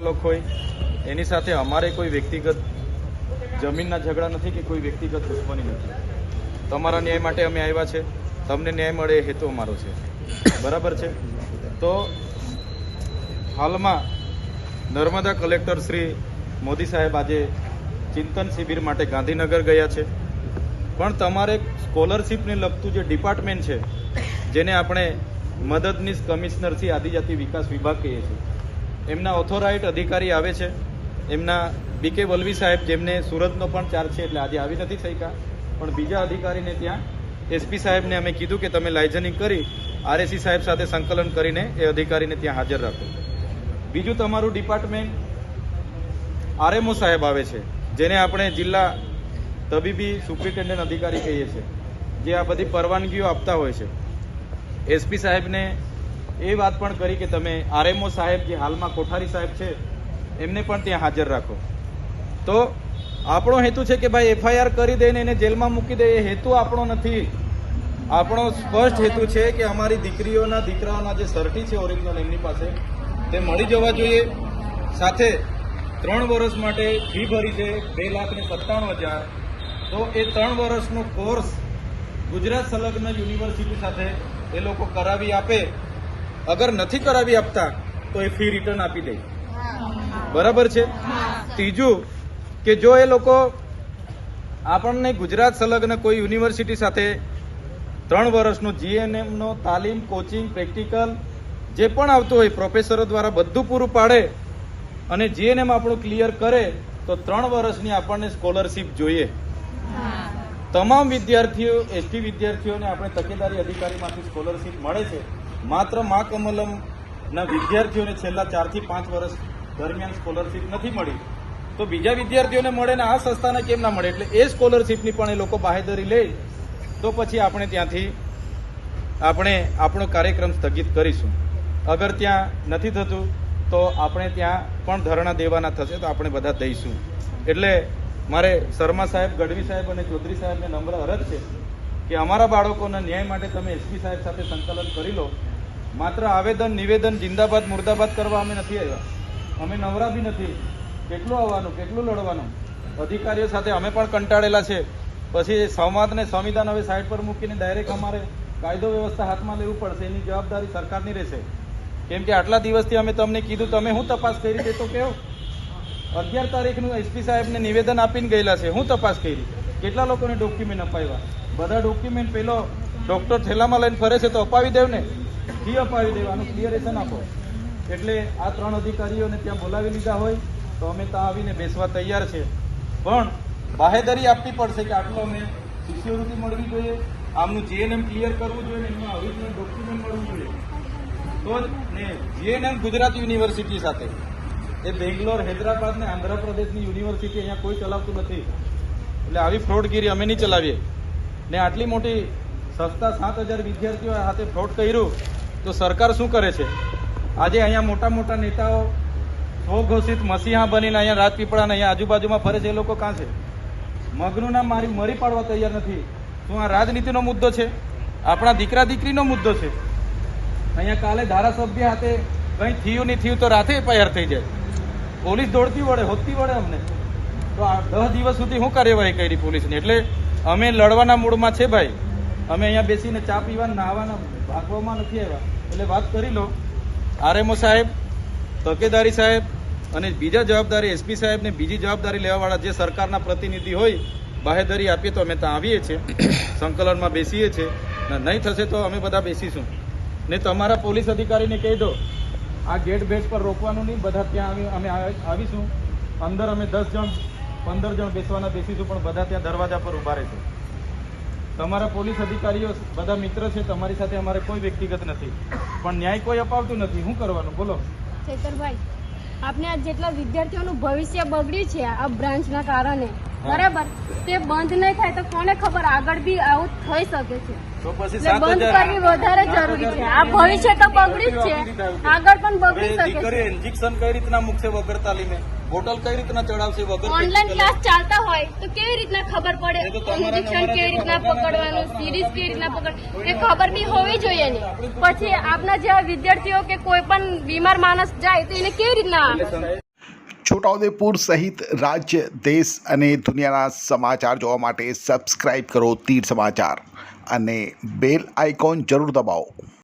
લોકો હોય એની સાથે અમારે કોઈ વ્યક્તિગત જમીનના ઝઘડા નથી કે કોઈ વ્યક્તિગત દુશ્મની નથી. તમારા ન્યાય માટે અમે આવ્યા છે, તમને ન્યાય મળે એ હેતુ અમારો છે, બરાબર છે. તો હાલમાં નર્મદા કલેક્ટર શ્રી મોદી સાહેબ આજે ચિંતન શિબિર માટે ગાંધીનગર ગયા છે. પણ તમારે સ્કોલરશીપને લગતું જે ડિપાર્ટમેન્ટ છે, જેને આપણે મદદનીશ કમિશનરથી આદિજાતિ વિકાસ વિભાગ કહીએ છીએ, એમના ઓથોરાઇઝડ અધિકારી આવે છે, એમના બીકે વલવી સાહેબ, જેમને સુરતનો પણ ચાર્જ છે એટલે આજે આવી નથી શક્યા, પણ બીજા અધિકારીને ત્યાં એસપી સાહેબને અમે કીધું કે તમે લાઇઝનિંગ કરી આરએસી સાહેબ સાથે સંકલન કરીને એ અધિકારીને ત્યાં હાજર રાખો. બીજું તમારું ડિપાર્ટમેન્ટ આરએમઓ સાહેબ આવે છે, જેને આપણે જિલ્લા તબીબી સુપ્રિન્ટેન્ડન્ટ અધિકારી કહીએ છીએ, જે આ બધી પરવાનગીઓ આપતા હોય છે. એસપી સાહેબને એ વાત પણ કરી કે તમે આરએમઓ સાહેબ, જે હાલમાં કોઠારી સાહેબ છે, એમને પણ ત્યાં હાજર રાખો. તો આપણો હેતુ છે કે ભાઈ એફઆઈઆર કરી દઈને એને જેલમાં મૂકી દે, એ હેતુ આપણો નથી. આપણો સ્પષ્ટ હેતુ છે કે અમારી દીકરીઓના દીકરાઓના જે સર્ટી છે ઓરિજિનલ એમની પાસે, તે મળી જવા જોઈએ. સાથે 3 વર્ષ માટે ફી ભરી છે 2,97,000. તો એ 3 વર્ષનો કોર્સ ગુજરાત સંલગ્ન યુનિવર્સિટી સાથે એ લોકો કરાવી આપે. અગર નથી કરાવી આપતા તો એ ફી રિટર્ન આપી દે, બરાબર છે. ત્રીજું કે જો એ લોકો આપણને ગુજરાત સંલગ્ન કોઈ યુનિવર્સિટી સાથે 3 વર્ષનો જીએનએમનો તાલીમ, કોચિંગ, પ્રેક્ટિકલ જે પણ આવતું હોય પ્રોફેસરો દ્વારા બધું પૂરું પાડે અને જીએનએમ આપણું ક્લિયર કરે તો 3 વર્ષની આપણને સ્કોલરશીપ જોઈએ. તમામ વિદ્યાર્થીઓ, એસટી વિદ્યાર્થીઓને આપણે તકેદારી અધિકારીમાંથી સ્કોલરશીપ મળે છે. માત્ર મા કમલમના વિદ્યાર્થીઓને છેલ્લા 4 થી 5 વર્ષ દરમિયાન સ્કોલરશીપ નથી મળી, તો બીજા વિદ્યાર્થીઓને મળે ને આ સંસ્થાને કેમ ના મળે? એટલે એ સ્કોલરશીપની પણ એ લોકો બાહેધરી લે તો પછી આપણે ત્યાંથી આપણો કાર્યક્રમ સ્થગિત કરીશું. અગર ત્યાં નથી થતું તો આપણે ત્યાં પણ ધરણા દેવાના થશે, તો આપણે બધા દઈશું. એટલે મારે શર્મા સાહેબ, ગઢવી સાહેબ અને ચૌધરી સાહેબને નમ્ર અરજ છે કે અમારા બાળકોના ન્યાય માટે તમે એસપી સાહેબ સાથે સંકલન કરી લો. માત્ર આવેદન, નિવેદન, જિંદાબાદ મુર્દાબાદ કરવા અમે નથી આવ્યા. અમે નવરા બી નથી. કેટલું આવવાનું, કેટલું લડવાનું? અધિકારીઓ સાથે અમે પણ કંટાળેલા છે. પછી સંવાદને સંવિધાન હવે સાઈડ પર મૂકીને ડાયરેક્ટ અમારે કાયદો વ્યવસ્થા હાથમાં લેવું પડશે. એની જવાબદારી સરકારની રહેશે. કેમ કે આટલા દિવસથી અમે તમને કીધું, તમે હું તપાસ કરી છે તો કેવો? 11 તારીખનું એસપી સાહેબને નિવેદન આપીને ગયેલા છે. હું તપાસ કરી, કેટલા લોકોને ડોક્યુમેન્ટ અપાવ્યા? બધા ડોક્યુમેન્ટ પેલો ડોક્ટર થેલામાં લઈને ફરે છે તો અપાવી દેવ ને, ફી અપાવી દેવાનું, ક્લિયરેશન આપો. એટલે આ 3 અધિકારીઓને ત્યાં બોલાવી લીધા હોય તો અમે ત્યાં આવીને બેસવા તૈયાર છે. પણ બાહેધરી આપવી પડશે કે આટલો અમે શિષ્યવૃત્તિ મળવી જોઈએ, આમનું જીએનએમ ક્લિયર કરવું જોઈએ, એમનું ઓરિજિનલ ડોક્યુમેન્ટ મળવું જોઈએ. તો જ ને જીએનએમ ગુજરાત યુનિવર્સિટી સાથે, એ બેંગ્લોર, હૈદરાબાદ ને આંધ્રપ્રદેશની યુનિવર્સિટી અહીંયા કોઈ ચલાવતું નથી. એટલે આવી ફ્રોડગીરી અમે નહીં ચલાવીએ. ને આટલી મોટી સંસ્થા 7,000 વિદ્યાર્થીઓ સાથે ફ્રોડ કર્યું તો સરકાર શું કરે છે? આજે અહીંયા મોટા મોટા નેતાઓ સ્વઘોષિત મસીહા બનીને અહીંયા રાજપીપળાના અહીંયા આજુબાજુમાં ફરે છે. એ લોકો કાં છે? મગનું નામ મરી પાડવા તૈયાર નથી. શું આ રાજનીતિનો મુદ્દો છે? આપણા દીકરા દીકરીનો મુદ્દો છે? અહીંયા કાલે ધારાસભ્ય હાથે કંઈ થયું નહીં થયું તો રાતે એફઆઈઆર થઈ જાય. પોલીસ દોડતી વળે, હોતી વળે અમને. તો આ 10 દિવસ સુધી શું કાર્યવાહી કરી પોલીસની? એટલે અમે લડવાના મૂડમાં છે ભાઈ. અમે અહીંયા બેસીને ચા પીવાના, નાહવાના, ભાગવામાં નથી આવ્યા. એટલે વાત કરી લો. આરએમઓ સાહેબ, તકેદારી સાહેબ અને બીજા જવાબદારી એસપી સાહેબને બીજી જવાબદારી લેવાવાળા જે સરકારના પ્રતિનિધિ હોય, બાહેધરી આપીએ તો અમે ત્યાં આવીએ છીએ, સંકલનમાં બેસીએ છીએ. નહીં થશે તો અમે બધા બેસીશું. ને તમારા પોલીસ અધિકારીને કહી દો, આ ગેટ બેટ પર રોકવાનું નહીં, બધા ત્યાં અમે આવીશું. અંદર અમે 10 જણ 15 જણ બેસવાના બેસીશું, પણ બધા ત્યાં દરવાજા પર ઉભા રહેશે. તમારા પોલીસ અધિકારીઓ બધા મિત્ર છે, તમારી સાથે અમારે કોઈ વ્યક્તિગત નથી, પણ ન્યાય કોઈ અપાવતું નથી. શું કરવાનું બોલો? ચેતરભાઈ, આપણે આ જેટલા વિદ્યાર્થીઓનું ભવિષ્ય બગડ્યું છે આ બ્રાન્ચના કારણે, બરાબર, તે બંધ નહીં થાય તો કોને ખબર આગળ બી આવું થઈ શકે છે. તો પછી બંધ કરવી વધારે જરૂરી છે. આ ભવિષ્ય તો બગડ્યું જ છે, આગળ પણ બગડી શકે છે. ઇન્જેક્શન કઈ રીતના મૂકશે વગર તાલીમે? બોટલ કઈ રીતના ચડાવશે વગર? ઓનલાઈન ક્લાસ ચાલતા હોય તો કેવી રીતના ખબર પડે? ઇન્જેક્શન કેવી રીતના પકડવાનું, સિરીઝ કેવી રીતના પકડ, એ ખબર બી હોવી જોઈએ ને. પછી આપના જેવા વિદ્યાર્થીઓ કે કોઈ પણ બીમાર માણસ જાય તો એને કેવી રીતના છોટાઉદેપુર સહિત રાજ્ય દેશ અને દુનિયાના સમાચાર જોવા માટે સબસ્ક્રાઈબ કરો તીર સમાચાર અને બેલ આઇકોન જરૂર દબાવો.